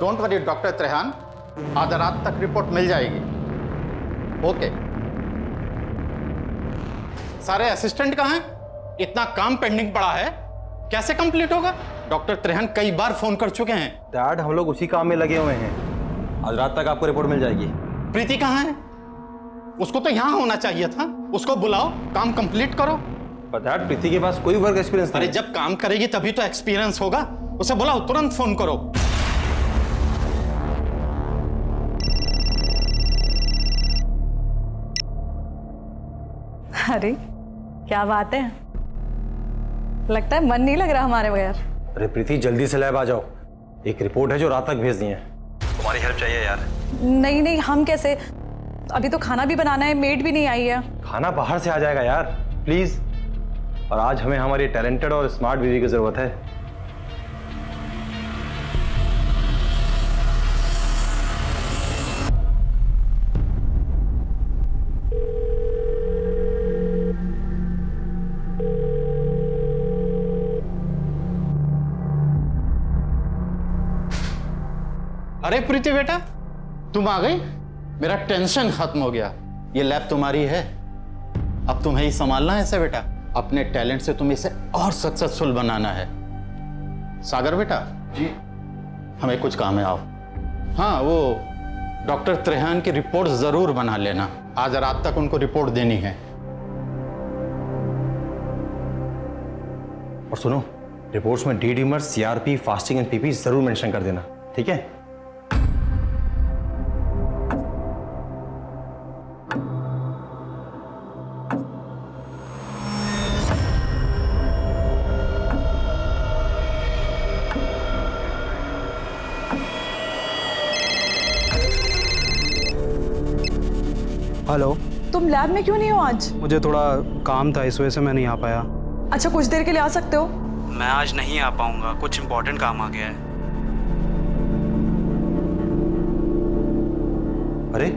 Don't worry doctor Trehan, आधा रात तक रिपोर्ट मिल जाएगी। ओके। सारे असिस्टेंट कहाँ हैं? इतना काम पेंडिंग पड़ा है, कैसे कंप्लीट होगा? डॉक्टर त्रेहान कई बार फोन कर चुके हैं। डैड, हम लोग उसी काम में लगे हुए हैं। आज रात तक आपको रिपोर्ट मिल जाएगी। प्रीति कहाँ है? उसको तो यहां होना चाहिए था। उसको बुलाओ, काम कंप्लीट करो। पर डैड, प्रीति के पास कोई वर्क एक्सपीरियंस नहीं। अरे जब काम करेगी तभी तो एक्सपीरियंस होगा। उसे बुलाओ, तुरंत फोन करो। अरे क्या बात है, लगता है मन नहीं लग रहा हमारे बगैर। अरे प्रीति, जल्दी से लैब आ जाओ। एक रिपोर्ट है जो रात तक भेजनी है। तुम्हारी हेल्प चाहिए यार। नहीं नहीं, हम कैसे? अभी तो खाना भी बनाना है, मेड भी नहीं आई है। खाना बाहर से आ जाएगा यार, प्लीज। और आज हमें हमारी टैलेंटेड और स्मार्ट बीवी की जरूरत है। अरे प्रीति बेटा, तुम आ गई। मेरा टेंशन खत्म हो गया। ये लैब तुम्हारी है, अब तुम्हें ही संभालना है इसे बेटा। अपने टैलेंट से तुम इसे और सक्सेसफुल बनाना है। सागर बेटा जी, हमें कुछ काम है, आओ। हाँ, वो डॉक्टर त्रेहान की रिपोर्ट जरूर बना लेना। आज रात तक उनको रिपोर्ट देनी है। और सुनो, रिपोर्ट्स में D डीमर, CRP, fasting and PP जरूर मेंशन कर देना, ठीक है? हेलो। तुम लैब में क्यों नहीं हो आज? मुझे थोड़ा काम था, इस वजह से मैं नहीं आ पाया। अच्छा, कुछ देर के लिए आ सकते हो? मैं आज नहीं आ पाऊंगा, कुछ इम्पोर्टेंट काम आ गया है। अरे,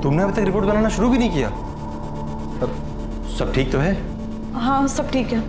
तुमने अभी तक रिपोर्ट बनाना शुरू भी नहीं किया? सब ठीक तो है? हाँ, सब ठीक है।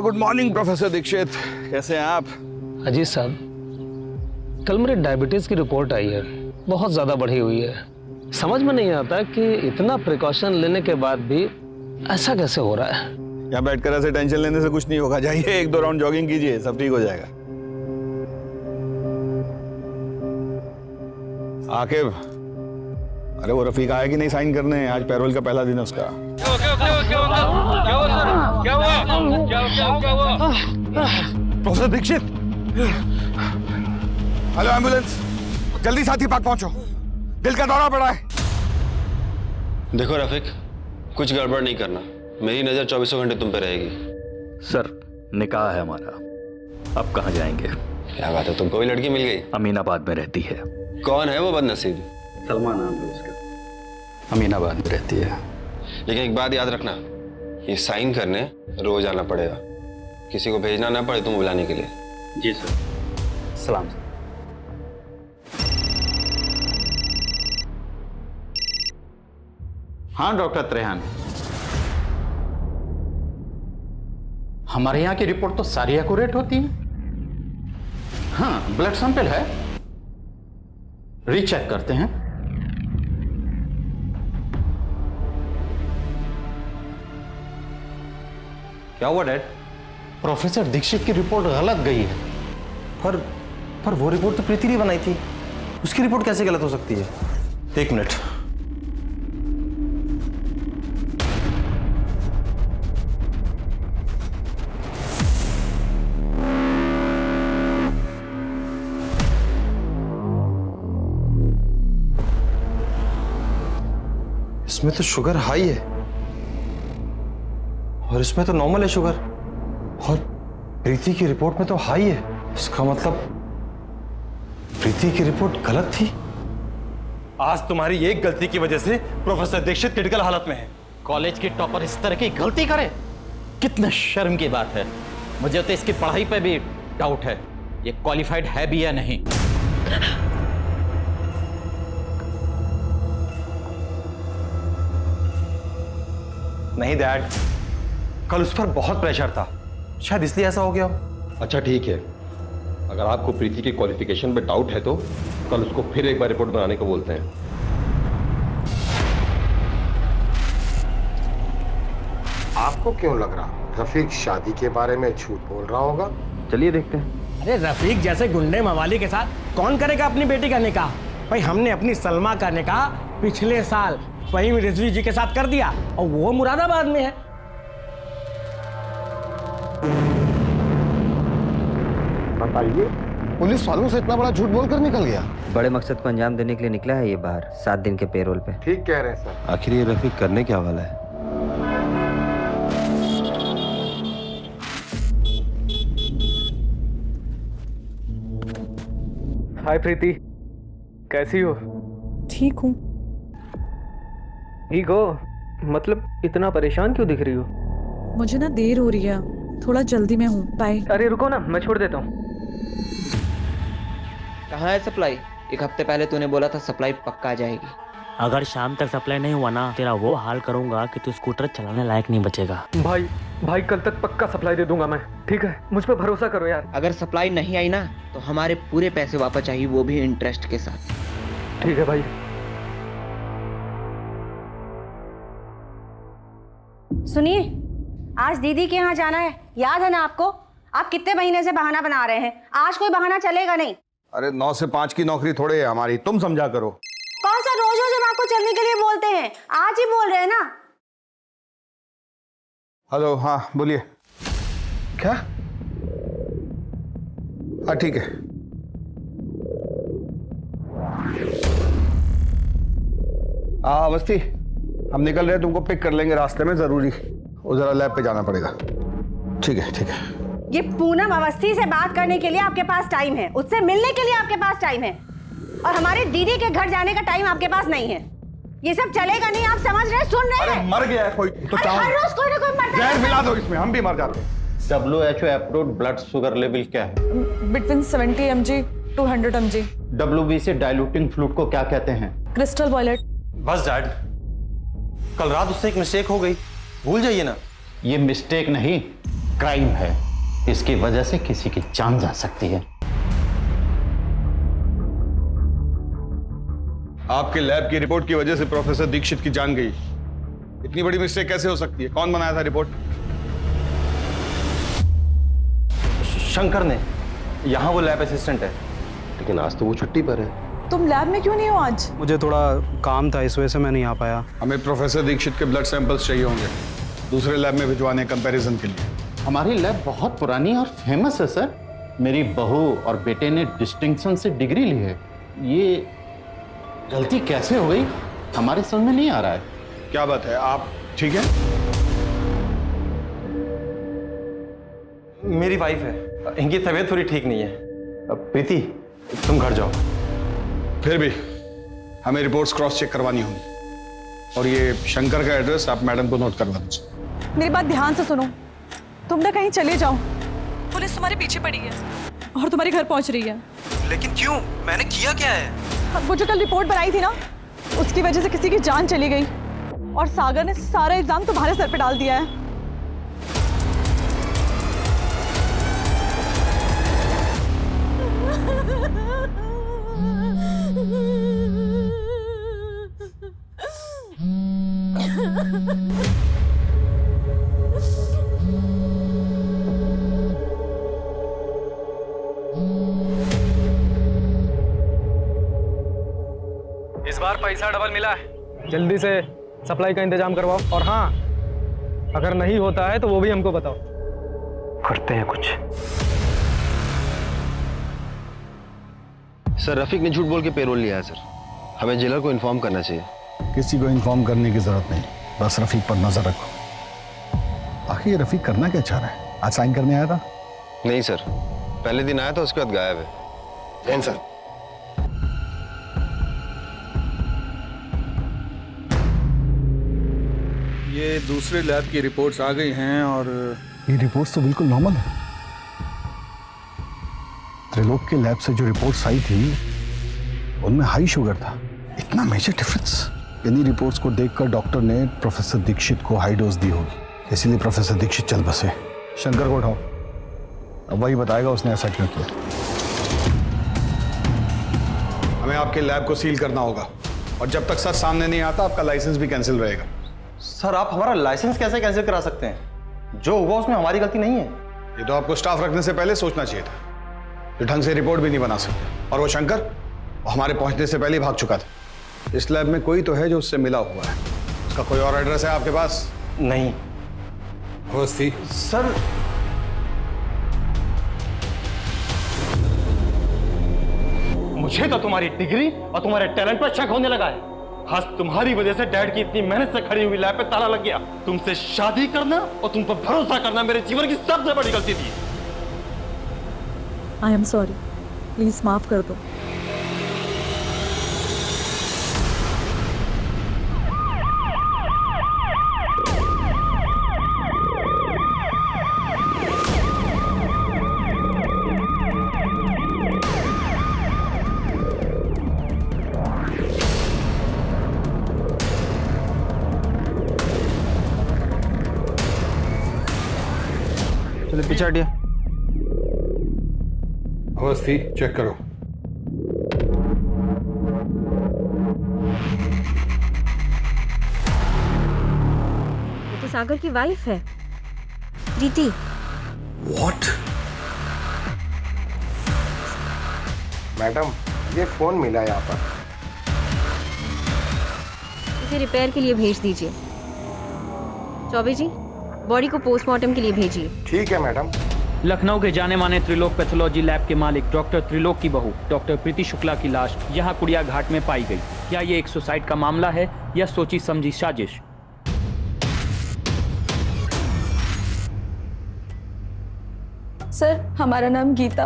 गुड मॉर्निंग प्रोफेसर दीक्षित, कैसे हैं आप? अजीत साहब, कल मेरे डायबिटीज की रिपोर्ट आई है, बहुत ज्यादा बढ़ी हुई है। समझ में नहीं आता कि इतना प्रिकॉशन लेने के बाद भी ऐसा कैसे हो रहा है। यहाँ बैठकर ऐसे टेंशन लेने से कुछ नहीं होगा। जाइए 1-2 राउंड जॉगिंग कीजिए, सब ठीक हो जाएगा। आकिब, अरे वो रफीक आया कि नहीं साइन करने? आज पैरोल का पहला दिन है उसका। प्रोफेसर दीक्षित, हेलो एम्बुलेंस, जल्दी साथी पार्क पहुंचो, दिल का दौरा पड़ा है। देखो रफीक, कुछ गड़बड़ नहीं करना, मेरी नजर 24 घंटे तुम पे रहेगी। सर, निकाह है हमारा, अब कहाँ जाएंगे? क्या बात है, तुमको भी लड़की मिल गई? अमीनाबाद में रहती है। कौन है वो बदनसीब? सलमा नाम है उसका। अमीनाबाद में रहती है। लेकिन एक बात याद रखना, ये साइन करने रोज आना पड़ेगा, किसी को भेजना ना पड़े तुम बुलाने के लिए। जी सर। सलाम सर। हाँ डॉक्टर त्रेहान, हमारे यहाँ की रिपोर्ट तो सारी एक्यूरेट होती है। हाँ, ब्लड सैंपल है, रीचेक करते हैं। क्या हुआ डैड? प्रोफेसर दीक्षित की रिपोर्ट गलत गई है। पर वो रिपोर्ट तो प्रीति ने बनाई थी, उसकी रिपोर्ट कैसे गलत हो सकती है? एक मिनट। इसमें तो शुगर हाई है और इसमें तो नॉर्मल है शुगर, और प्रीति की रिपोर्ट में तो हाई है। इसका मतलब प्रीति की रिपोर्ट गलत थी। आज तुम्हारी एक गलती की वजह से प्रोफेसर दीक्षित क्रिटिकल हालत में है। कॉलेज की टॉपर इस तरह की गलती करे, कितना शर्म की बात है। मुझे तो इसकी पढ़ाई पे भी डाउट है, ये क्वालिफाइड है भी या नहीं। नहीं डैड, कल उस पर बहुत प्रेशर था, शायद इसलिए ऐसा हो गया हो। अच्छा ठीक है, अगर आपको प्रीति की क्वालिफिकेशन पे डाउट है तो कल उसको फिर एक बार रिपोर्ट बनाने को बोलते हैं। आपको क्यों लग रहा रफीक शादी के बारे में झूठ बोल रहा होगा? चलिए देखते हैं। अरे रफीक जैसे गुंडे मवाली के साथ कौन करेगा अपनी बेटी का निकाह? भाई हमने अपनी सलमा का निकाह पिछले साल फहीम रिजवी जी के साथ कर दिया और वो मुरादाबाद में है। बताइए, पुलिस वालों से इतना बड़ा झूठ बोलकर निकल गया? बड़े मकसद को अंजाम देने के लिए निकला है ये बाहर 7 दिन के पेरोल पे। ठीक कह रहे हैं सर। आखिर ये रफीक करने क्या वाला है? हाय प्रीति, कैसी हो? ठीक हूँ। ठीक हो? मतलब इतना परेशान क्यों दिख रही हो? मुझे ना देर हो रही है, थोड़ा जल्दी में हूँ। बाय। अरे रुको ना, मैं छोड़ देता हूँ। कहाँ है सप्लाई? एक हफ्ते पहले तूने बोला था सप्लाई पक्का आ जाएगी। अगर शाम तक सप्लाई नहीं हुआ ना, तेरा वो हाल करूंगा कि तू स्कूटर चलाने लायक नहीं बचेगा। भाई कल तक पक्का सप्लाई दे दूंगा मैं, ठीक है? मुझ पर भरोसा करो यार। अगर सप्लाई नहीं आई ना तो हमारे पूरे पैसे वापस चाहिए, वो भी इंटरेस्ट के साथ। ठीक है भाई। सुनिए, आज दीदी के यहाँ जाना है, याद है ना आपको? आप कितने महीने से बहाना बना रहे हैं, आज कोई बहाना चलेगा नहीं। अरे 9 से 5 की नौकरी थोड़े है हमारी, तुम समझा करो। कौन सा रोज रोज हम आपको चलने के लिए बोलते हैं, आज ही बोल रहे हैं ना। हेलो, हाँ बोलिए। क्या? हाँ ठीक है। अवस्थी, हम निकल रहे हैं, तुमको पिक कर लेंगे रास्ते में, जरूरी उधर लैब पे जाना पड़ेगा। ठीक है ठीक है। ये पूनम अवस्थी से बात करने के लिए आपके पास टाइम है, उससे मिलने के लिए आपके पास टाइम है, और हमारे दीदी के घर जाने का टाइम आपके पास नहीं है। ये सब चलेगा नहीं, आप समझ रहे, सुन रहे हैं? मर गया है कोई तो हर रोज कोई ना कोई मरता है। जहर मिला दो इसमें, हम भी मर जाते हैं। WHO approved blood sugar level क्या है? Between 70 mg to 100 mg। WBC diluting fluid को क्या कहते हैं? Crystal violet. बस डैड, कल रात उससे एक मिस्टेक हो गई, भूल जाइए ना। ये मिस्टेक नहीं, क्राइम है। इसकी वजह से किसी की जान जा सकती है। आपके लैब की रिपोर्ट की वजह से प्रोफेसर दीक्षित की जान गई। इतनी बड़ी मिस्टेक कैसे हो सकती है? कौन बनाया था रिपोर्ट? शंकर ने, यहाँ वो लैब असिस्टेंट है। लेकिन आज तो वो छुट्टी पर है। तुम लैब में क्यों नहीं हो आज? मुझे थोड़ा काम था, इस वजह से मैं नहीं आ पाया। हमें प्रोफेसर दीक्षित के ब्लड सैंपल्स चाहिए होंगे, दूसरे लैब में भिजवाने कंपैरिजन के लिए। हमारी लैब बहुत पुरानी और फेमस है सर। मेरी बहू और बेटे ने डिस्टिंक्शन से डिग्री ली है। ये गलती कैसे हो गई, हमारे समझ में नहीं आ रहा है। क्या बात है, आप ठीक है? मेरी वाइफ है, इनकी तबीयत थोड़ी ठीक नहीं है। प्रीति, तुम घर जाओ। फिर भी हमें रिपोर्ट्स क्रॉस चेक करवानी होगी, और ये शंकर का एड्रेस आप मैडम को नोट करवा दीजिए। मेरी बात ध्यान से सुनो, तुम ना कहीं चले जाओ, पुलिस तुम्हारे पीछे पड़ी है और तुम्हारे घर पहुंच रही है। लेकिन क्यों? मैंने किया क्या है? वो जो कल रिपोर्ट बनाई थी ना, उसकी वजह से किसी की जान चली गई, और सागर ने सारा इल्जाम तुम्हारे सर पे डाल दिया है। इस बार पैसा डबल मिला है, जल्दी से सप्लाई का इंतजाम करवाओ। और हाँ, अगर नहीं होता है तो वो भी हमको बताओ, करते हैं कुछ। सर रफीक ने झूठ बोल के पेरोल लिया है सर, हमें जेलर को इन्फॉर्म करना चाहिए। किसी को इन्फॉर्म करने की जरूरत नहीं, बस रफीक पर नजर रखो। आखिर ये रफीक करना क्या चाह रहा है? आज साइन करने आया था? नहीं सर, पहले दिन आया था, उसके बाद गायब है। जैन सर, ये दूसरे लैब की रिपोर्ट्स आ गई हैं और ये रिपोर्ट्स तो बिल्कुल नॉर्मल है। त्रिलोक के लैब से जो रिपोर्ट्स आई थी उनमें हाई शुगर था। इतना मेजर डिफरेंस? इन्हीं रिपोर्ट्स को देखकर डॉक्टर ने प्रोफेसर दीक्षित को हाई डोज दी होगी, इसीलिए प्रोफेसर दीक्षित चल बसे। शंकर को उठाओ, अब वही बताएगा उसने ऐसा क्यों किया। हमें आपके लैब को सील करना होगा और जब तक सच सामने नहीं आता आपका लाइसेंस भी कैंसिल रहेगा। सर आप हमारा लाइसेंस कैसे कैंसिल करा सकते हैं? जो हुआ उसमें हमारी गलती नहीं है। ये तो आपको स्टाफ रखने से पहले सोचना चाहिए था। जो ढंग से रिपोर्ट भी नहीं बना सकते। और वो शंकर वो हमारे पहुंचने से पहले ही भाग चुका था। इस लैब में कोई तो है जो उससे मिला हुआ है। उसका कोई और एड्रेस है आपके पास? नहीं। अवस्थी सर मुझे तो तुम्हारी डिग्री और तुम्हारे टैलेंट पर शक होने लगा है। खास तुम्हारी वजह से डैड की इतनी मेहनत से खड़ी हुई लैब पे ताला लग गया। तुमसे शादी करना और तुम पर भरोसा करना मेरे जीवन की सबसे बड़ी गलती थी। आई एम सॉरी, प्लीज माफ कर दो। चलो पीछे हटिए। अवस्थी चेक करो। ये तो सागर की वाइफ है, प्रीति। व्हाट? मैडम ये फोन मिला यहाँ पर। इसे रिपेयर के लिए भेज दीजिए। चौबे जी, बॉडी को पोस्टमार्टम के लिए भेजिए। ठीक है मैडम। लखनऊ के जाने माने त्रिलोक पैथोलॉजी लैब के मालिक डॉक्टर त्रिलोक की बहू डॉक्टर प्रीति शुक्ला की लाश यहाँ कुड़िया घाट में पाई गई। क्या ये एक सुसाइड का मामला है या सोची समझी साजिश? सर, हमारा नाम गीता।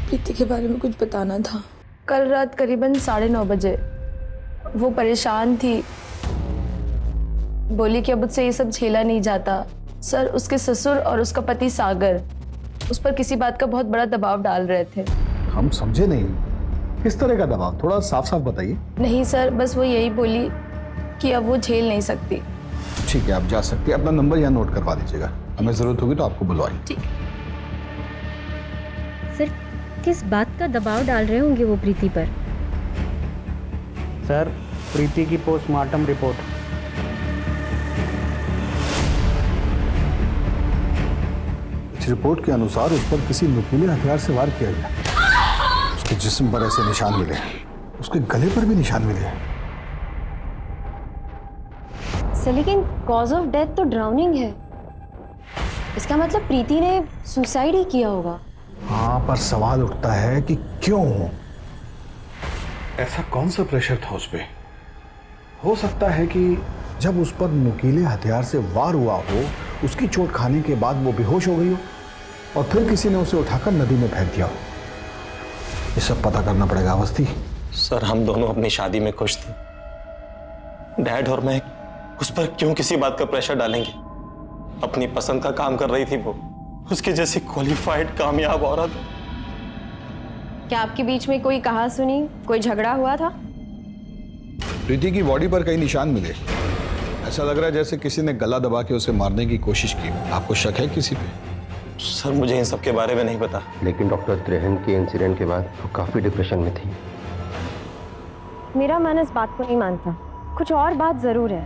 प्रीति के बारे में कुछ बताना था। कल रात करीबन 9:30 बजे वो परेशान थी, बोली कि अब मुझसे ये सब झेला नहीं जाता। सर, उसके ससुर और उसका पति सागर उस पर किसी बात का बहुत बड़ा दबाव डाल रहे थे। हम समझे नहीं, किस तरह का दबाव? थोड़ा साफ साफ बताइए। नहीं सर, बस वो यही बोली कि अब वो झेल नहीं सकती। ठीक है, आप जा सकते हैं। अपना नंबर यहाँ नोट करवा दीजिएगा, हमें जरूरत होगी तो आपको बुलवाएं। ठीक। सर, किस बात का दबाव डाल रहे होंगे वो प्रीति पर? सर, प्रीति की पोस्टमार्टम रिपोर्ट। इस रिपोर्ट के अनुसार उस पर किसी नुकीले हथियार से वार किया गया। उसके जिस्म पर ऐसे निशान मिले, उसके गले पर भी निशान मिले। सर, लेकिन कॉज ऑफ डेथ तो ड्राउनिंग है। इसका मतलब प्रीति ने सुसाइड ही किया होगा। हाँ, पर सवाल उठता है कि क्यों? ऐसा कौन सा प्रेशर था उस पे? हो सकता है कि जब उस पर नुकीले हथियार से वार हुआ हो, उसकी चोट खाने के बाद वो बेहोश हो गई हो और फिर किसी ने उसे उठाकर नदी में फेंक दिया हो। ये सब पता करना पड़ेगा अवस्थी। सर, हम दोनों अपनी शादी में खुश थे। डैड और मैं उस पर क्यों किसी बात का प्रेशर डालेंगे? अपनी पसंद का काम कर रही थी वो, उसकी जैसी क्वालिफाइड कामयाब औरत। क्या आपके बीच में कोई कहा सुनी, कोई झगड़ा हुआ था? प्रीति की बॉडी पर कई निशान मिले। ऐसा लग रहा है जैसे किसी ने गला दबा के उसे मारने की कोशिश की। आपको शक है किसी पे? सर, मुझे इन सब के बारे में नहीं पता। लेकिन डॉक्टर त्रेहन के इंसिडेंट के बाद वो काफी डिप्रेशन में थी। मेरा मन इस बात को नहीं मानता। कुछ और बात जरूर है।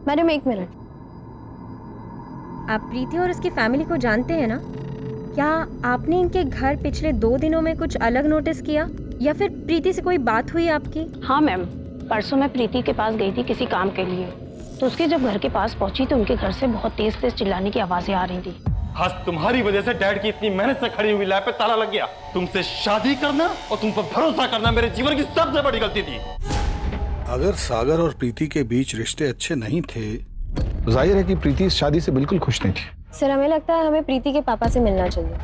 Madam, 1 minute. आप प्रीति और उसकी फैमिली को जानते हैं ना? क्या आपने इनके घर पिछले 2 दिनों में कुछ अलग नोटिस किया या फिर प्रीति से कोई बात हुई आपकी? हाँ मैम, परसों मैं प्रीति के पास गई थी किसी काम के लिए, तो उसके जब घर के पास पहुंची तो उनके घर से बहुत तेज तेज चिल्लाने की आवाजें आ रही थी। खास तुम्हारी वजह से डैड की इतनी मेहनत से खड़ी हुई लैब पे ताला लग गया। तुमसे शादी करना और तुम पर भरोसा करना मेरे जीवन की सबसे बड़ी गलती थी। अगर सागर और प्रीति के बीच रिश्ते अच्छे नहीं थे तो जाहिर है कि प्रीति इस शादी से बिल्कुल खुश नहीं थी। सर, हमें लगता है हमें प्रीति के पापा से मिलना चाहिए।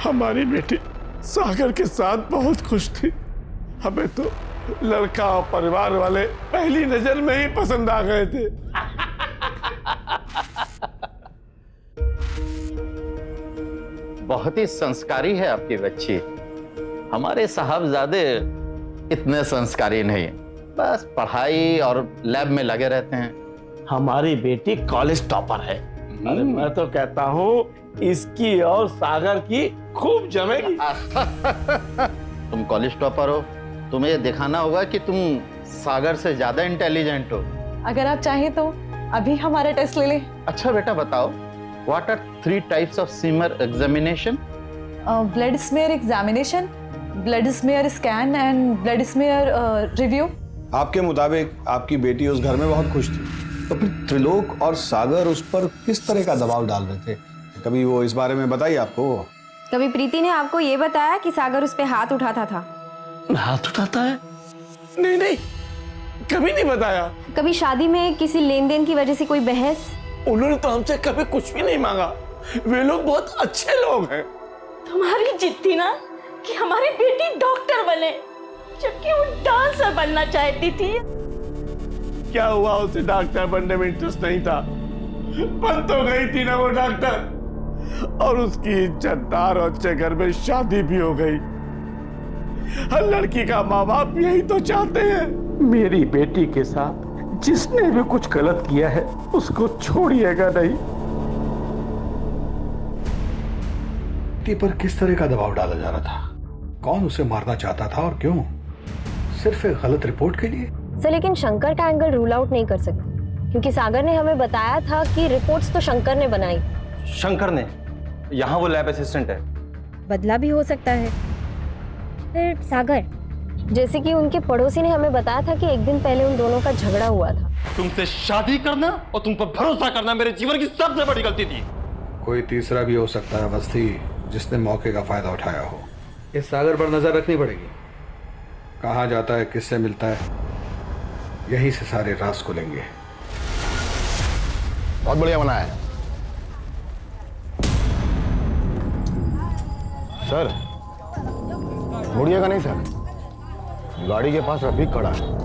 हमारी बेटी सागर के साथ बहुत खुश थी। हमें तो लड़का और परिवार वाले पहली नजर में ही पसंद आ गए थे। बहुत ही संस्कारी है आपकी बच्ची। हमारे साहबजादे इतने संस्कारी नहीं, बस पढ़ाई और लैब में लगे रहते हैं। हमारी बेटी कॉलेज टॉपर है। अरे मैं तो कहता हूँ इसकी और सागर की खूब जमेगी। तुम कॉलेज टॉपर हो, तुम्हें ये दिखाना होगा कि तुम सागर से ज्यादा इंटेलिजेंट हो। अगर आप चाहें तो अभी हमारा टेस्ट ले लें। अच्छा बेटा बताओ, what are 3 types of smear examination? Blood smear examination, blood smear scan and blood smear review. आपके मुताबिक आपकी बेटी उस घर में बहुत खुश थी, तो फिर त्रिलोक और सागर उस पर किस तरह का दबाव डाल रहे थे? कभी वो इस बारे में बताइए आपको? कभी प्रीति ने आपको ये बताया कि सागर उस पे हाथ उठाता था? हाथ उठाता है? नहीं नहीं, कभी नहीं बताया। कभी शादी में किसी लेन देन की वजह से कोई बहस? उन्होंने तो हमसे कभी कुछ भी नहीं मांगा। वे लोग बहुत अच्छे लोग हैं। तुम्हारी जिद थी ना कि हमारी बेटी डॉक्टर बने, जबकि वो डांसर बनना चाहती थी। क्या हुआ, उसे डॉक्टर बनने में इंटरेस्ट नहीं था? बन तो गई थी ना वो डॉक्टर, और उसकी इज्जतदार और अच्छे घर में शादी भी हो गई। हर लड़की का माँ बाप यही तो चाहते हैं। मेरी बेटी के साथ जिसने भी कुछ गलत किया है उसको छोड़िएगा नहीं। पर किस तरह का दबाव डाला जा रहा था? कौन उसे मारना चाहता था और क्यों? सिर्फ एक गलत रिपोर्ट के लिए? सर लेकिन शंकर का एंगल रूल आउट नहीं कर सकते, क्योंकि सागर ने हमें बताया था कि रिपोर्ट्स तो शंकर ने बनाई। शंकर ने? यहाँ वो लैब असिस्टेंट है। बदला भी हो सकता है। फिर सागर, जैसे कि उनके पड़ोसी ने हमें बताया था कि एक दिन पहले उन दोनों का झगड़ा हुआ था। तुमसे शादी करना और तुम पर भरोसा करना मेरे जीवन की सबसे बड़ी गलती थी। कोई तीसरा भी हो सकता है अवस्थी, जिसने मौके का फायदा उठाया हो। इस सागर पर नजर रखनी पड़ेगी। कहाँ जाता है, किससे मिलता है, यहीं से सारे राज खुलेंगे। बहुत बढ़िया बना है सर। मुड़िएगा नहीं सर, गाड़ी के पास रफीक खड़ा है।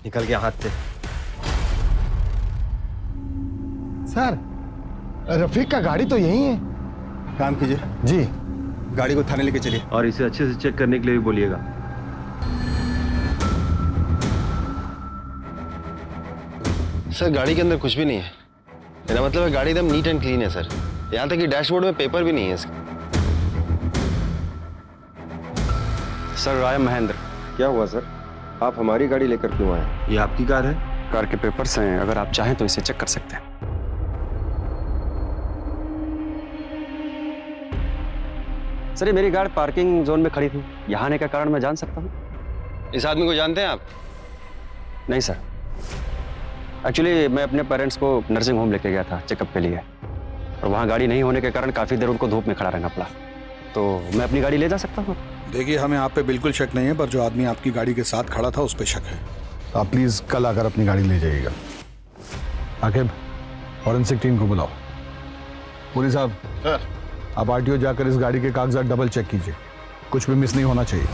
निकल गया हाथ से। सर रफीक का गाड़ी तो यही है। काम कीजिए जी, गाड़ी को थाने लेके चलिए और इसे अच्छे से चेक करने के लिए भी बोलिएगा। सर गाड़ी के अंदर कुछ भी नहीं है। मेरा मतलब है गाड़ी एकदम नीट एंड क्लीन है सर। यहाँ तक कि डैशबोर्ड में पेपर भी नहीं है इसका। सर राय महेंद्र। क्या हुआ सर, आप हमारी गाड़ी लेकर क्यों आए? ये आपकी कार है? कार के पेपर्स हैं, अगर आप चाहें तो इसे चेक कर सकते हैं। सर ये मेरी गाड़ी पार्किंग जोन में खड़ी थी, यहाँ आने का कारण मैं जान सकता हूँ? इस आदमी को जानते हैं आप? नहीं सर, एक्चुअली मैं अपने पेरेंट्स को नर्सिंग होम लेके गया था चेकअप के लिए, और वहाँ गाड़ी नहीं होने के कारण काफ़ी देर उनको धूप में खड़ा रहना पड़ा, तो मैं अपनी गाड़ी ले जा सकता हूँ? देखिए हमें आप पे बिल्कुल शक नहीं है, पर जो आदमी आपकी गाड़ी के साथ खड़ा था उस पे शक है। तो आप प्लीज कल आकर अपनी गाड़ी ले जाइएगा। आकिब, फॉरेंसिक टीम को बुलाओ। पुलिस साहब सर, आप आरटीओ जाकर इस गाड़ी के कागजात डबल चेक कीजिए, कुछ भी मिस नहीं होना चाहिए।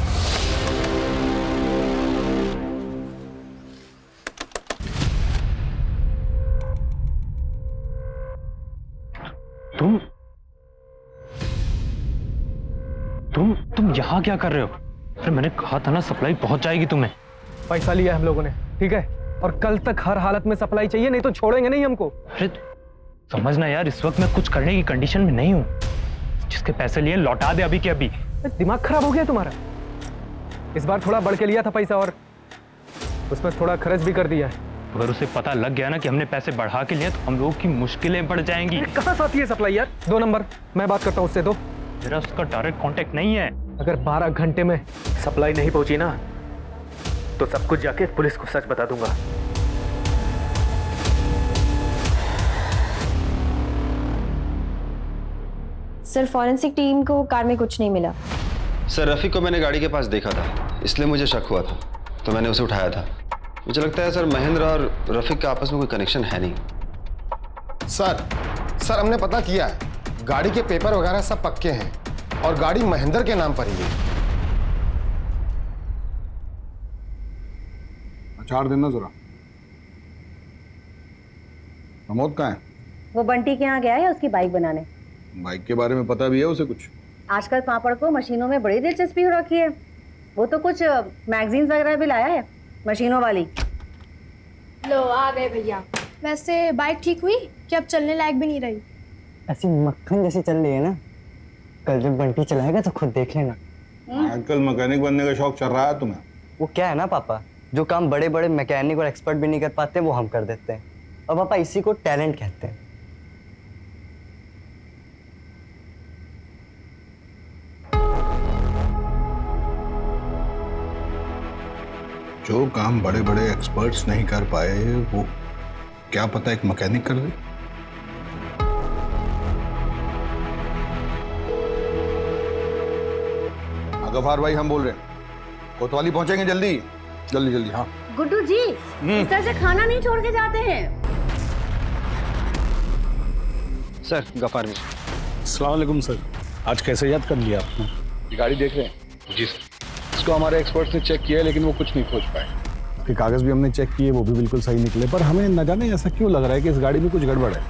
तुम यहाँ क्या कर रहे हो? अरे मैंने कहा था ना सप्लाई पहुंच जाएगी तुम्हें। पैसा लिया हम लोगों ने, ठीक है, और कल तक हर हालत में सप्लाई चाहिए, नहीं तो छोड़ेंगे नहीं हमको। अरे समझना यार, इस वक्त मैं कुछ करने की कंडीशन में नहीं हूँ। जिसके पैसे लिए लौटा दे अभी के अभी। दिमाग खराब हो गया तुम्हारा? इस बार थोड़ा बढ़ के लिया था पैसा और उसमें थोड़ा खर्च भी कर दिया है। अगर उसे पता लग गया ना कि हमने पैसे बढ़ा के लिए तो हम लोग की मुश्किलें बढ़ जाएंगी। कहाँ से आती है सप्लाई यार? 2 नंबर, मैं बात करता हूँ उससे। दो। मेरा उसका डायरेक्ट कांटेक्ट नहीं है। अगर 12 घंटे में सप्लाई नहीं पहुंची ना तो सब कुछ जाके पुलिस को सच बता दूंगा। सर फॉरेंसिक टीम को कार में कुछ नहीं मिला। सर रफ़ीक को मैंने गाड़ी के पास देखा था, इसलिए मुझे शक हुआ था, तो मैंने उसे उठाया था। मुझे लगता है सर महेंद्र और रफ़ीक का आपस में कोई कनेक्शन है नहीं। सर हमने पता किया है, गाड़ी के पेपर वगैरह सब पक्के हैं और गाड़ी महेंद्र के नाम पर ही है। अचार देना जरा। प्रमोद कहाँ है? वो बंटी के यहाँ गया है उसकी बाइक बनाने। बाइक के बारे में पता भी है उसे कुछ? आजकल पापड़ को मशीनों में बड़ी दिलचस्पी हो रखी है। वो तो कुछ मैगजीन्स वगैरह भी लाया है मशीनों वाली। लो आ गए भैया। वैसे बाइक ठीक हुई कि अब चलने लायक भी नहीं रही? ऐसी मक्खन जैसी चल रही है ना, कल जब बंटी चलाएगा तो खुद देख लेना। आजकल मैकेनिक बनने का शौक चल रहा है तुम्हें? वो क्या है ना पापा, जो काम बड़े बड़े मैकेनिक और एक्सपर्ट भी नहीं कर पाते वो हम कर देते हैं। और पापा इसी को टैलेंट कहते हैं। जो काम बड़े बड़े एक्सपर्ट्स नहीं कर पाए वो क्या पता एक मैकेनिक कर दे। गफार भाई हम बोल रहे हैं, कोतवाली पहुंचेंगे जल्दी जल्दी जल्दी। हाँ गुड्डू जी, इस तरह से खाना नहीं छोड़ के जाते हैं। सर गफार जी। अस्सलाम वालेकुम सर, आज कैसे याद कर लिया आपने? ये गाड़ी देख रहे हैं? जी सर। इसको हमारे एक्सपर्ट्स ने चेक किया लेकिन वो कुछ नहीं खोज पाए। उसके कागज भी हमने चेक किए, वो भी बिल्कुल सही निकले, पर हमें न जाने ऐसा क्यों लग रहा है कि इस गाड़ी में कुछ गड़बड़ है।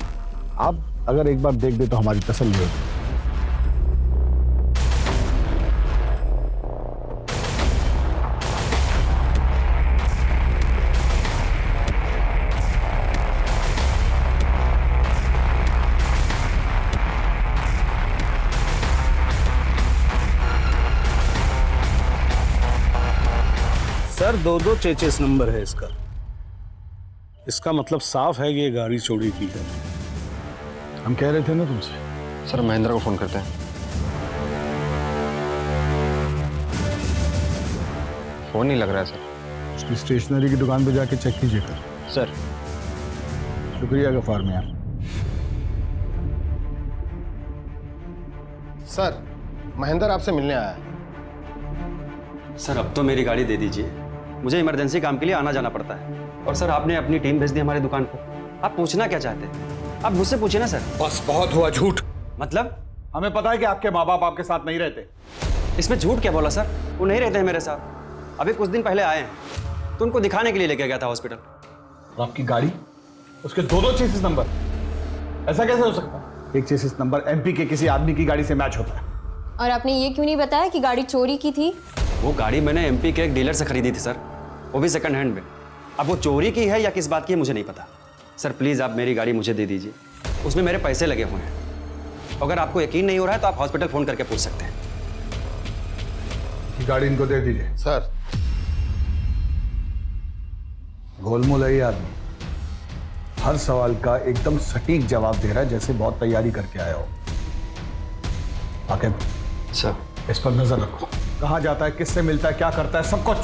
आप अगर एक बार देख दे तो हमारी तसल्ली होगी। सर 2-2 चेचिस नंबर है इसका। इसका मतलब साफ है कि ये गाड़ी चोरी की है। हम कह रहे थे ना तुमसे। सर महेंद्र को फोन करते हैं। फोन नहीं लग रहा है सर। उसकी स्टेशनरी की दुकान पे जाके चेक कीजिए सर। शुक्रिया गफार मियां। सर महेंद्र आपसे मिलने आया है। सर अब तो मेरी गाड़ी दे दीजिए, मुझे इमरजेंसी काम के लिए आना जाना पड़ता है। और सर आपने अपनी टीम भेज दी हमारी दुकान पर। आप पूछना क्या चाहते हैं? आप मुझसे पूछिए ना सर। बस बहुत हुआ झूठ। मतलब? हमें पता है कि आपके माँ बाप आपके साथ नहीं रहते। इसमें झूठ क्या बोला सर? वो नहीं रहते हैं मेरे साथ। अभी कुछ दिन पहले आए हैं तो उनको दिखाने के लिए लेके गया था हॉस्पिटल। और आपकी गाड़ी, उसके 2-2 चेसिस नंबर, ऐसा कैसे हो सकता है? एक चेसिस नंबर एमपी के किसी आदमी की गाड़ी से मैच होता है। और आपने ये क्यों नहीं बताया कि गाड़ी चोरी की थी? वो गाड़ी मैंने एमपी के एक डीलर से खरीदी थी सर, वो भी सेकंड हैंड में। अब वो चोरी की है या किस बात की है मुझे नहीं पता। सर प्लीज़ आप मेरी गाड़ी मुझे दे दीजिए, उसमें मेरे पैसे लगे हुए हैं। अगर आपको यकीन नहीं हो रहा है तो आप हॉस्पिटल फ़ोन करके पूछ सकते हैं। गाड़ी इनको दे दीजिए। सर गोलमोल है ये आदमी, हर सवाल का एकदम सटीक जवाब दे रहा है, जैसे बहुत तैयारी करके आया हो। आकिब सर इस पर नजर रखो, कहाँ जाता है, किससे मिलता है, क्या करता है, सब कुछ।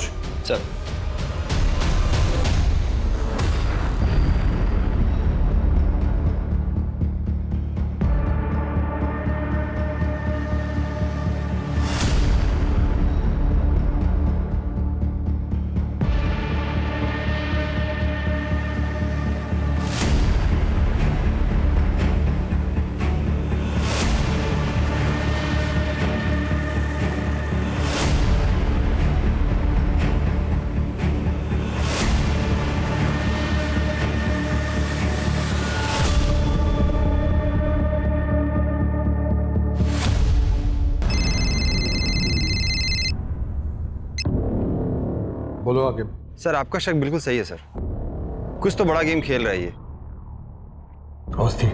सर बोलो आकिब। सर आपका शक बिल्कुल सही है सर, कुछ तो बड़ा गेम खेल रहा है ये। Awasthi,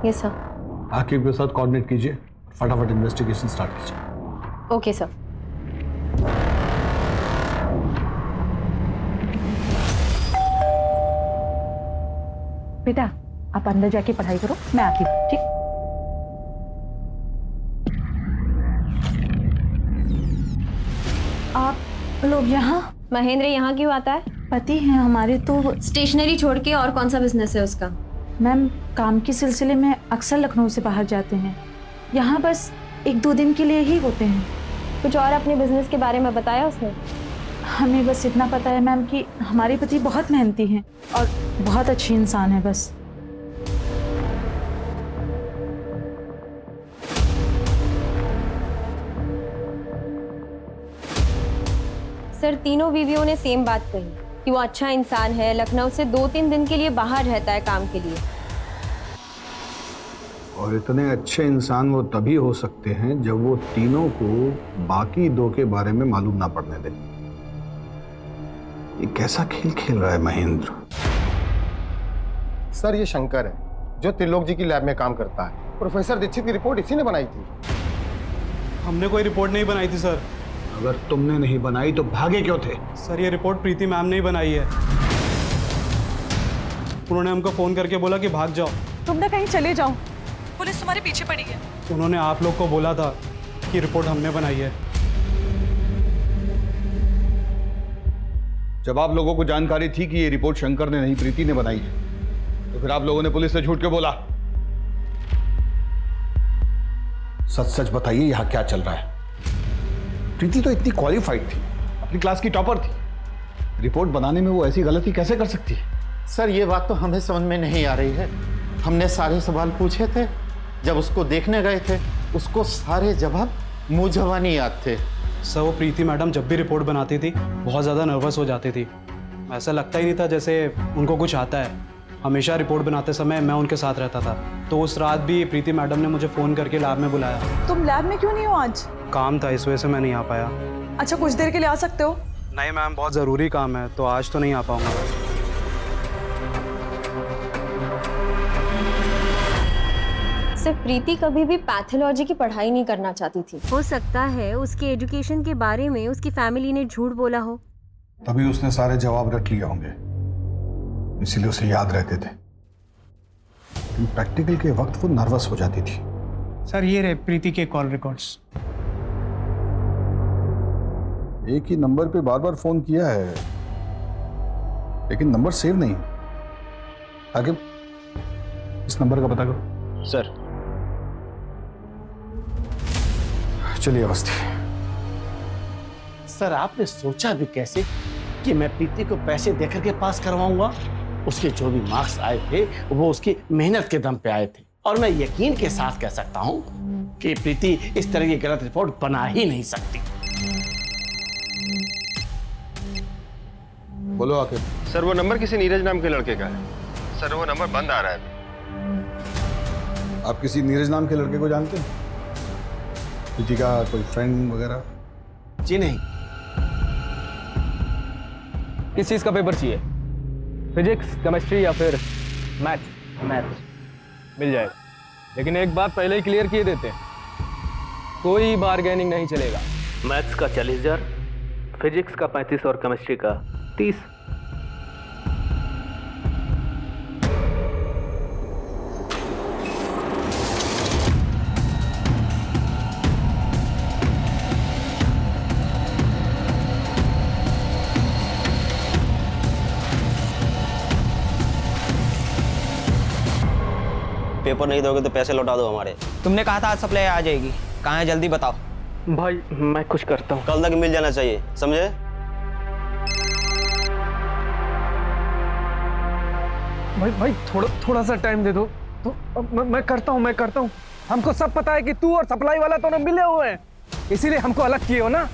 yes sir. आकिब के साथ कोऑर्डिनेट कीजिए, फटाफट इन्वेस्टिगेशन स्टार्ट कीजिए। Okay sir. बेटा आप अंदर जाके पढ़ाई करो, मैं आती हूँ। ठीक। आप लोग यहाँ? महेंद्र यहाँ क्यों आता है? पति हैं हमारे, तो स्टेशनरी छोड़ के और कौन सा बिजनेस है उसका? मैम काम के सिलसिले में अक्सर लखनऊ से बाहर जाते हैं, यहाँ बस 1-2 दिन के लिए ही होते हैं। कुछ और अपने बिजनेस के बारे में बताया उसने? हमें बस इतना पता है मैम कि हमारे पति बहुत मेहनती हैं और बहुत अच्छे इंसान है बस। सर तीनों बीवियों ने सेम बात कही कि वो अच्छा इंसान है, लखनऊ से 2-3 दिन के लिए बाहर रहता है काम के लिए। और इतने अच्छे इंसान वो तभी हो सकते हैं जब वो तीनों को बाकी 2 के बारे में मालूम ना पड़ने दें। ये कैसा खेल खेल रहा है महेंद्र? सर ये शंकर है जो त्रिलोक जी की लैब में काम करता है। प्रोफेसर दीक्षित की रिपोर्ट इसी ने बनाई थी। हमने कोई रिपोर्ट नहीं बनाई थी सर। अगर तुमने नहीं बनाई तो भागे क्यों थे? सर ये रिपोर्ट प्रीति मैम ने ही बनाई है। उन्होंने हमको फोन करके बोला कि भाग जाओ, तुम ना कहीं चले जाओ, पुलिस तुम्हारे पीछे पड़ी है। उन्होंने आप लोग को बोला था कि रिपोर्ट हमने बनाई है। जब आप लोगों को जानकारी थी कि ये रिपोर्ट शंकर ने नहीं प्रीति ने बनाई है, तो फिर आप लोगों ने पुलिस से झूठ क्यों बोला? सच सच बताइए यहां क्या चल रहा है? प्रीति तो इतनी क्वालिफाइड थी, अपनी क्लास की टॉपर थी, रिपोर्ट बनाने में वो ऐसी गलती कैसे कर सकती है? सर ये बात तो हमें समझ में नहीं आ रही है। हमने सारे सवाल पूछे थे, जब उसको देखने गए थे उसको सारे जवाब मुंह जवानी याद थे। सर वो प्रीति मैडम जब भी रिपोर्ट बनाती थी बहुत ज़्यादा नर्वस हो जाती थी। ऐसा लगता ही नहीं था जैसे उनको कुछ आता है। हमेशा रिपोर्ट बनाते समय मैं उनके साथ रहता था। तो उस रात भी प्रीति मैडम ने मुझे फ़ोन करके लैब में बुलाया। तुम लैब में क्यों नहीं हो आज? काम था, इस वजह से मैं नहीं आ पाया। अच्छा कुछ देर के लिए आ सकते हो? नहीं मैम, बहुत ज़रूरी काम है, तो आज तो नहीं आ पाऊंगा। सिर्फ प्रीति कभी भी पैथोलॉजी की पढ़ाई नहीं करना चाहती थी। हो सकता है उसके एजुकेशन के बारे में उसकी फैमिली ने झूठ बोला हो, तभी उसने सारे जवाब रख लिए होंगे, इसीलिए उसे याद रहते थे। प्रैक्टिकल के वक्त वो नर्वस हो जाती थी। सर ये रहे प्रीति के कॉल रिकॉर्ड्स। एक ही नंबर पे बार बार फोन किया है, लेकिन नंबर सेव नहीं। आगे इस नंबर का पता करो। सर चलिए अवस्थी। सर आपने सोचा भी कैसे कि मैं प्रीति को पैसे देकर के पास करवाऊंगा? उसके जो भी मार्क्स आए थे वो उसकी मेहनत के दम पे आए थे, और मैं यकीन के साथ कह सकता हूं कि प्रीति इस तरह की गलत रिपोर्ट बना ही नहीं सकती। बोलो आखिर। सर वो नंबर किसी नीरज नाम के लड़के का है। सर वो नंबर बंद आ रहा है। आप किसी नीरज नाम के लड़के को जानते हैं? प्रीति का कोई फ्रेंड वगैरह? जी नहीं। किस चीज़ का पेपर चाहिए? फिजिक्स, केमिस्ट्री या फिर मैथ्स? मिल जाएगा, लेकिन एक बात पहले ही क्लियर किए देते हैं, कोई बार्गेनिंग नहीं चलेगा। मैथ्स का 40,000, फिजिक्स का 35 और केमिस्ट्री का 30। पेपर नहीं दोगे तो पैसे लौटा दो हमारे। तुमने कहा था आज सप्लाई आ जाएगी, कहाँ है जल्दी बताओ। भाई मैं कुछ करता हूँ। कल तक मिल जाना चाहिए, समझे? भाई थोड़ा सा टाइम दे दो तो मैं करता हूँ। हमको सब पता है कि तू और सप्लाई वाला दोनों मिले हुए हैं, इसीलिए हमको अलग किए हो ना।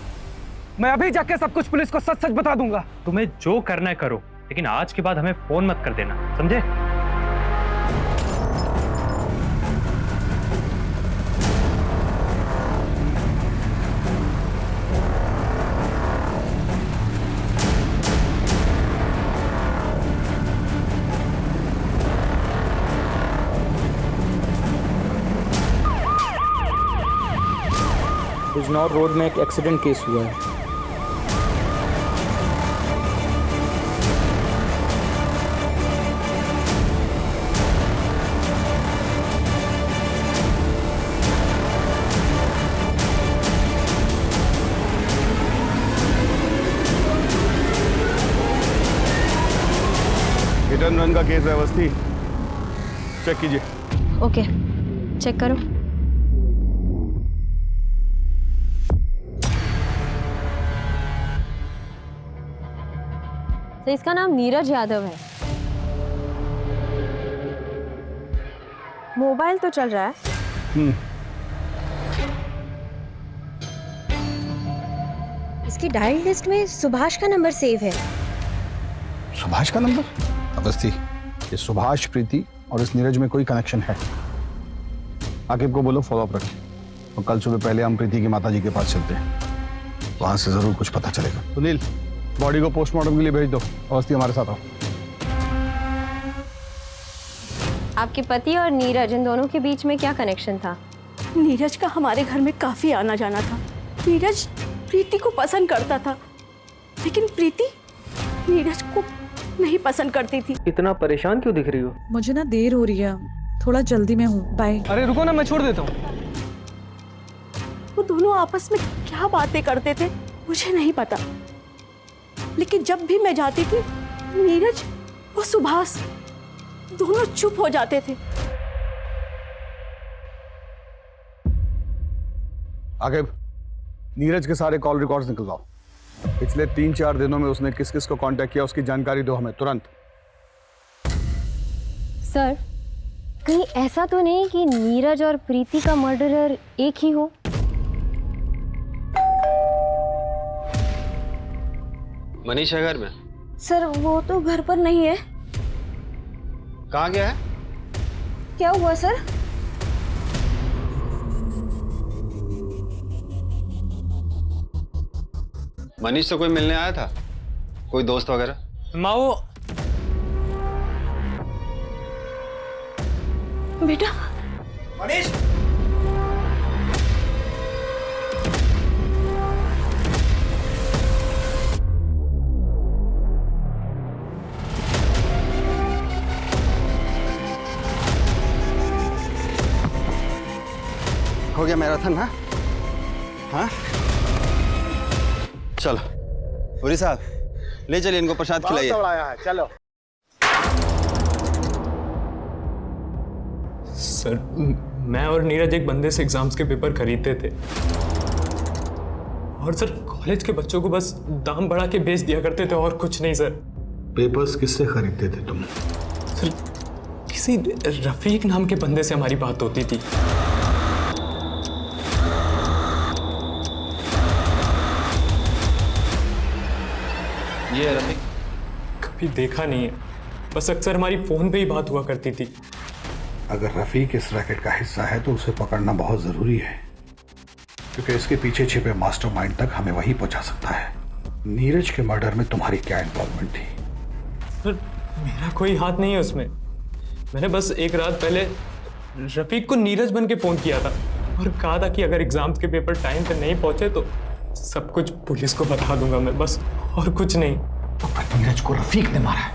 मैं अभी जाके सब कुछ पुलिस को सच बता दूंगा। तुम्हें जो करना है करो, लेकिन आज के बाद हमें फोन मत कर देना, समझे? बिजनौर रोड में एक एक्सीडेंट केस हुआ है। का केस है अवस्थी, चेक कीजिए। ओके, चेक करो। तो इसका नाम नीरज यादव है। मोबाइल तो चल रहा है। इसकी डायल लिस्ट में सुभाष का नंबर सेव है। सुभाष का नंबर? अवस्थी, ये सुभाष, प्रीति और इस नीरज में कोई कनेक्शन है? आकिब को बोलो फॉलो अप रखें, और कल सुबह पहले हम प्रीति की माताजी के पास चलते हैं, वहां से जरूर कुछ पता चलेगा। सुनील, बॉडी को पोस्टमार्टम के लिए भेज दो। अवस्थी हमारे साथ आओ। आपके पति और नीरज, इन दोनों के बीच में क्या कनेक्शन था? नीरज का हमारे घर में काफी आना जाना था। नीरज प्रीति को पसंद करता था, लेकिन प्रीति नीरज को नहीं पसंद करती थी। इतना परेशान क्यों दिख रही हो? मुझे ना देर हो रही है, थोड़ा जल्दी में हूँ, बाय। अरे रुको ना, मैं छोड़ देता हूँ। वो दोनों आपस में क्या बातें करते थे मुझे नहीं पता, लेकिन जब भी मैं जाती थी नीरज और सुभाष दोनों चुप हो जाते थे। आकिब, नीरज के सारे कॉल रिकॉर्ड्स निकलवाओ। पिछले 3-4 दिनों में उसने किस किस को कांटेक्ट किया, उसकी जानकारी दो हमें तुरंत। सर, कहीं ऐसा तो नहीं कि नीरज और प्रीति का मर्डरर एक ही हो? मनीष है घर में? सर वो तो घर पर नहीं है। कहाँ गया है? क्या हुआ सर? मनीष तो कोई मिलने आया था, कोई दोस्त वगैरह? माओ, बेटा मनीष, हो गया मैराथन? हाँ हाँ, चलो पुरी साहब, ले चलिए इनको, प्रसाद खिलाइए। है, चलो। सर, मैं और नीरज एक बंदे से एग्जाम्स के पेपर खरीदते थे, और सर कॉलेज के बच्चों को बस दाम बढ़ा के बेच दिया करते थे, और कुछ नहीं सर। पेपर्स किससे खरीदते थे तुम? सर, किसी रफीक नाम के बंदे से हमारी बात होती थी। ये है रफीक? कभी देखा नहीं है, बस अक्सर हमारी फोन पे ही बात हुआ करती थी। अगर रफीक इस रैकेट का हिस्सा है तो उसे पकड़ना बहुत जरूरी है, क्योंकि इसके पीछे छिपे मास्टरमाइंड तक हमें वही पहुंचा सकता है। नीरज के मर्डर में तुम्हारी क्या इन्वॉल्वमेंट थी? सर, मेरा कोई हाथ नहीं है उसमें। मैंने बस एक रात पहले रफीक को नीरज बन के फोन किया था और कहा था कि अगर एग्जाम्स के पेपर टाइम पे नहीं पहुंचे तो सब कुछ पुलिस को बता दूंगा मैं, बस, और कुछ नहीं। तो नीरज को रफीक ने मारा है?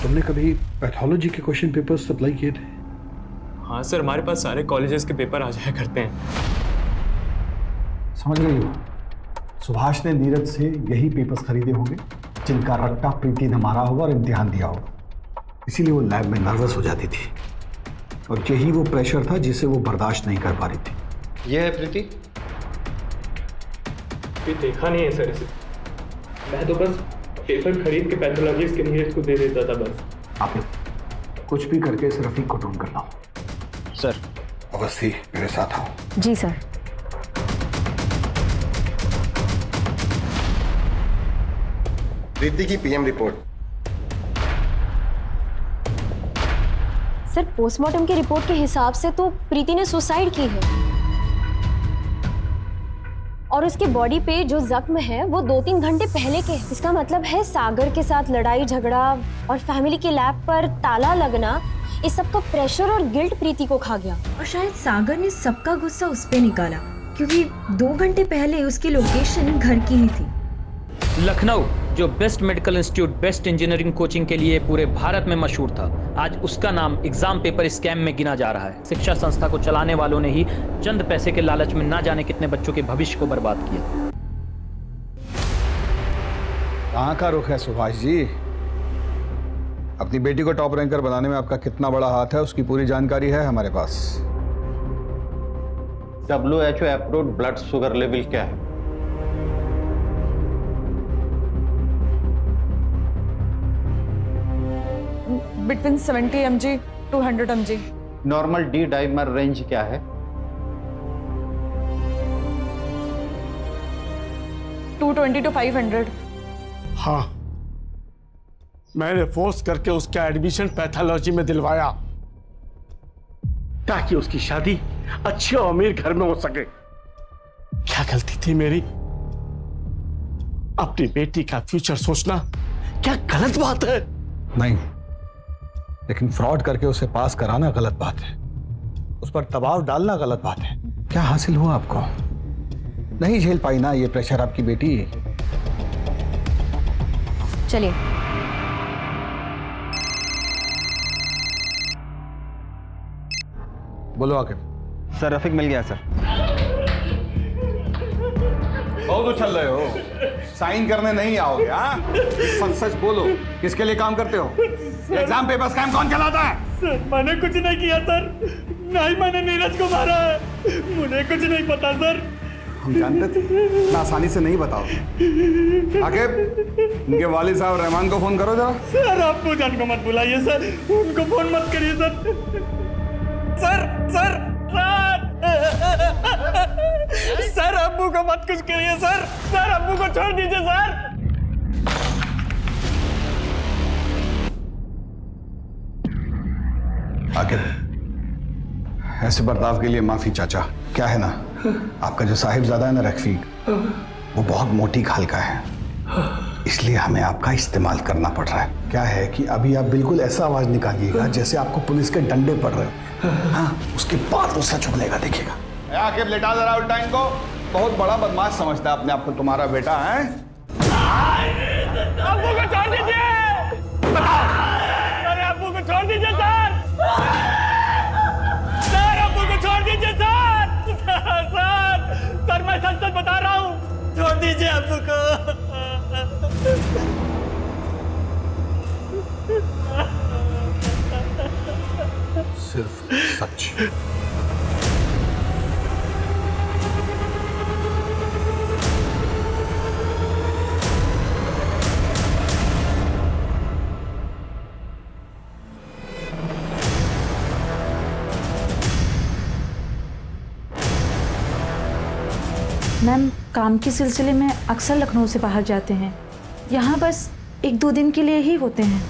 तुमने कभी पैथोलॉजी के क्वेश्चन पेपर सप्लाई किए थे? हाँ सर, हमारे पास सारे कॉलेजेस के पेपर आ जाया करते हैं। समझ रही हो, सुभाष ने नीरज से यही पेपर्स खरीदे होंगे जिनका रट्टा प्रीति ने मारा होगा और इम्तिहान दिया होगा, इसीलिए वो लैब में नर्वस हो जाती थी, और यही वो प्रेशर था जिसे वो बर्दाश्त नहीं कर पा रही थी। ये है प्रीति? ये देखा नहीं है सर इसे, मैं तो बस पेपर खरीद के पैथोलॉजिस्ट के नीरज को दे देता था बस। आप लोग कुछ भी करके इस रफीक को ढूंढ कर लाओ। सर। अवस्थी, मेरे साथ आओ। जी सर। प्रीति की पीएम रिपोर्ट। सर, पोस्टमार्टम की रिपोर्ट के हिसाब से तो प्रीति ने सुसाइड की है, और उसके बॉडी पे जो जख्म है वो 2-3 घंटे पहले के हैं। इसका मतलब है सागर के साथ लड़ाई झगड़ा और फैमिली के लैब पर ताला लगना, इस सब का प्रेशर और गिल्ट प्रीति को खा गया। और शायद सागर ने सबका गुस्सा उस पे निकाला, क्योंकि 2 घंटे पहले उसकी लोकेशन घर की ही थी। लखनऊ जो best medical institute, best engineering coaching के लिए पूरे भारत में मशहूर था, आज उसका नाम एग्जाम पेपर स्कैम में गिना जा रहा है। शिक्षा संस्था को चलाने वालों ने ही चंद पैसे के लालच में ना जाने कितने बच्चों के भविष्य को बर्बाद किया। कहाँ का रुख है सुभाष जी? अपनी बेटी को टॉप रैंकर बनाने में आपका कितना बड़ा हाथ है, उसकी पूरी जानकारी है हमारे पास। WHO approved blood sugar level क्या है? Between 70 mg to 100 mg। Normal D dimer range क्या है? 220 to 500। हाँ, मैंने फोर्स करके उसका एडमिशन पैथोलॉजी में दिलवाया ताकि उसकी शादी अच्छे और अमीर घर में हो सके। क्या गलती थी मेरी? अपनी बेटी का फ्यूचर सोचना क्या गलत बात है? नहीं, लेकिन फ्रॉड करके उसे पास कराना गलत बात है, उस पर दबाव डालना गलत बात है। क्या हासिल हुआ आपको? नहीं झेल पाई ना ये प्रेशर आपकी बेटी? चलिए। बोलो आके। सर रफीक मिल गया सर। बहुत उछल रहे हो, साइन करने नहीं आओगे? हाँ, सच सच बोलो, किसके लिए काम करते हो? एग्जाम पेपर स्कैम कौन चलाता है? सर मैंने कुछ नहीं किया सर, नहीं मैंने नीरज को मारा है, मुझे कुछ नहीं पता सर। हम जानते थे, इतना आसानी से नहीं बताओ। आके इनके वालिद साहब रहमान को फोन करो जरा। सर आप जान को मत बुलाइए सर, उनको फोन मत करिए sir. Sir sir sir sir अब्बू को मत कुछ करिए सर, सर अब्बू को छोड़ दीजिए सर। आके ऐसे बर्ताव के लिए माफी चाचा। क्या है ना, आपका जो साहिबजादा है ना रफीक, वो बहुत मोटी खाल का है, इसलिए हमें आपका इस्तेमाल करना पड़ रहा है। क्या है कि अभी आप बिल्कुल ऐसा आवाज निकालिएगा जैसे आपको पुलिस के डंडे पड़ रहे हो। हाँ, उसके बाद वो सच उगलेगा, देखिएगा। आखिर लेटा जरा उल्टा इनको, बहुत बड़ा बदमाश समझता है अपने आप को तुम्हारा बेटा है। अब्बू को छोड़ दीजिए, अरे अब्बू को छोड़ दीजिए सर, सर अब्बू को छोड़ दीजिए सर, सर मैं सच सच बता रहा हूँ, छोड़ दीजिए अब्बू को। सिर्फ सच। मैम, काम के सिलसिले में अक्सर लखनऊ से बाहर जाते हैं, यहाँ बस 1-2 दिन के लिए ही होते हैं।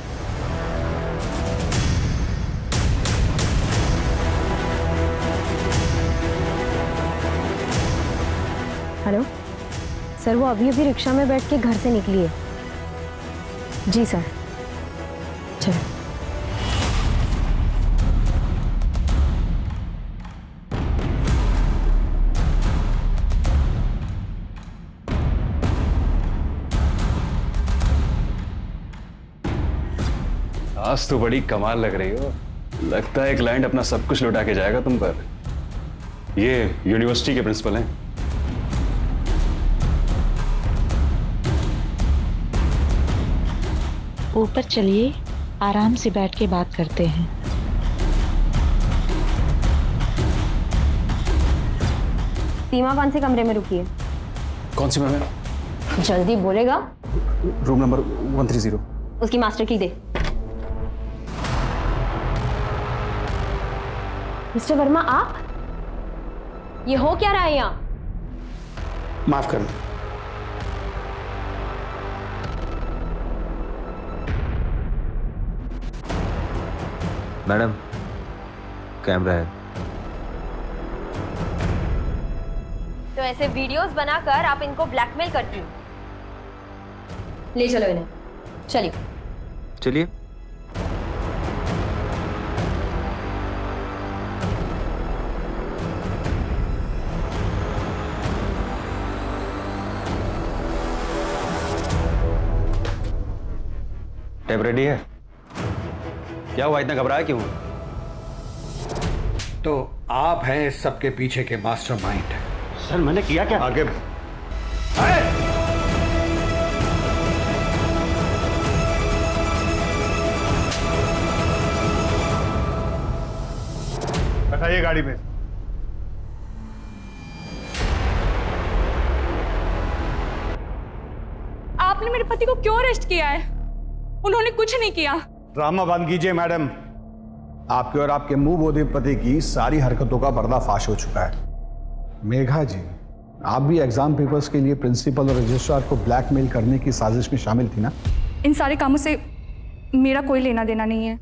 हेलो सर, वो अभी अभी रिक्शा में बैठ के घर से निकली है। जी सर, चलो। आज तो बड़ी कमाल लग रही हो, लगता है क्लाइंट अपना सब कुछ लौटा के जाएगा तुम पर। ये यूनिवर्सिटी के प्रिंसिपल हैं। ऊपर चलिए, आराम से बैठ के बात करते हैं। सीमा कौन से कमरे में रुकी है? कौन सी मैम? जल्दी बोलेगा। Room number 130। उसकी मास्टर की दे। मिस्टर वर्मा, आप ये हो क्या रहा है यहाँ? माफ कर दो। मैडम, कैमरा है। तो ऐसे वीडियोस बनाकर आप इनको ब्लैकमेल करती हो? ले चलो इन्हें, चलिए। चलिए। टेप रेडी है? क्या हुआ, इतना घबराया क्यों? तो आप हैं इस सबके पीछे के मास्टरमाइंड। सर मैंने किया क्या? आगे बैठाइए गाड़ी में। आपने मेरे पति को क्यों अरेस्ट किया है? उन्होंने कुछ नहीं किया। ड्रामा बंद कीजिए मैडम। आपके और आपके मुंह बोधे पति की सारी हरकतों का पर्दाफाश हो चुका है। मेघा जी, आप भी एग्जाम पेपर्स के लिए प्रिंसिपल और रजिस्ट्रार को ब्लैकमेल करने की साजिश में शामिल थी ना? इन सारे कामों से मेरा कोई लेना देना नहीं है।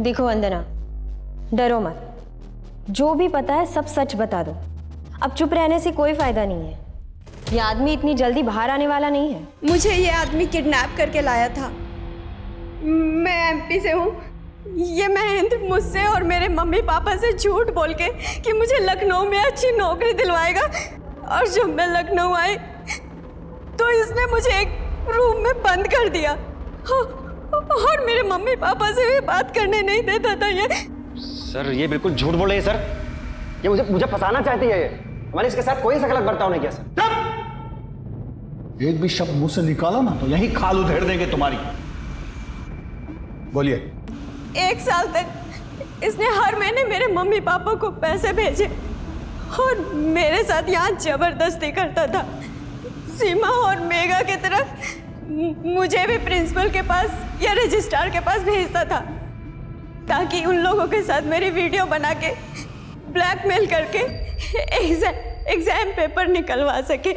देखो वंदना, डरो मत। जो भी पता है सब सच बता दो। अब चुप रहने से कोई फायदा नहीं है। ये आदमी इतनी जल्दी बाहर आने वाला नहीं है। मुझे ये आदमी किडनैप करके लाया था। मैं एमपी से हूँ। ये महेंद्र मुझसे और मेरे मम्मी पापा से झूठ बोल के कि मुझे लखनऊ में अच्छी नौकरी दिलवाएगा, और जब मैं लखनऊ आई तो इसने मुझे एक रूम में बंद कर दिया और मेरे मम्मी पापा से भी बात करने नहीं देता था। ये सर ये बिल्कुल झूठ बोल रहे हैं सर। ये मुझे फंसाना चाहती है। मैंने इसके साथ कोई सा गलत बर्ताव नहीं किया सर। एक भी शब्द मुंह से निकाला ना तो यही खाल उधेड़ देंगे तुम्हारी। बोलिए। 1 साल तक इसने हर महीने मेरे मम्मी पापा को पैसे भेजे और मेरे साथ यहाँ जबरदस्ती करता था। सीमा और मेघा की तरह मुझे भी प्रिंसिपल के पास या रजिस्ट्रार के पास भेजता था, ताकि उन लोगों के साथ मेरी वीडियो बना के ब्लैकमेल करके एग्जाम पेपर निकलवा सके।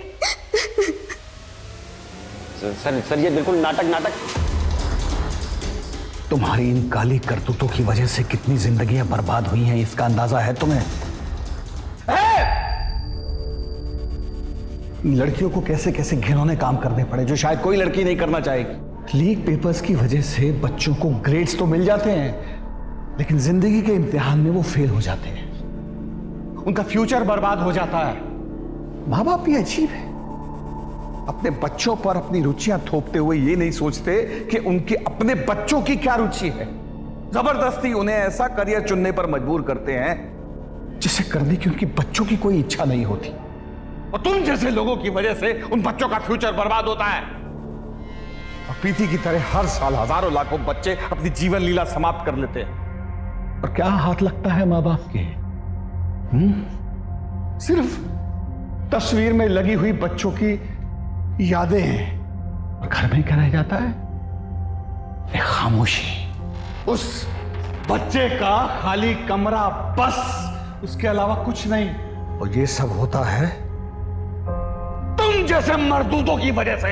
सर ये बिल्कुल नाटक। तुम्हारी इन काली करतूतों की वजह से कितनी जिंदगियां बर्बाद हुई हैं, इसका अंदाजा है तुम्हें? लड़कियों को कैसे कैसे घिनौने काम करने पड़े जो शायद कोई लड़की नहीं करना चाहेगी। लीक पेपर्स की वजह से बच्चों को ग्रेड्स तो मिल जाते हैं, लेकिन जिंदगी के इम्तिहान में वो फेल हो जाते हैं, उनका फ्यूचर बर्बाद हो जाता है। माँ बाप भी अजीब है, अपने बच्चों पर अपनी रुचियां थोपते हुए ये नहीं सोचते कि उनके अपने बच्चों की क्या रुचि है। जबरदस्ती उन्हें ऐसा करियर चुनने पर मजबूर करते हैं जिसे करने की उनकी बच्चों की कोई इच्छा नहीं होती, और तुम जैसे लोगों की वजह से उन बच्चों का फ्यूचर बर्बाद होता है। और प्रीति की तरह हर साल हजारों लाखों बच्चे अपनी जीवन लीला समाप्त कर लेते हैं। और क्या हाथ लगता है माँ बाप के? सिर्फ तस्वीर में लगी हुई बच्चों की यादें हैं, और घर में क्या रह जाता है? एक खामोशी। उस बच्चे का खाली कमरा, बस, उसके अलावा कुछ नहीं। और ये सब होता है तुम जैसे मर्दूदों की वजह से।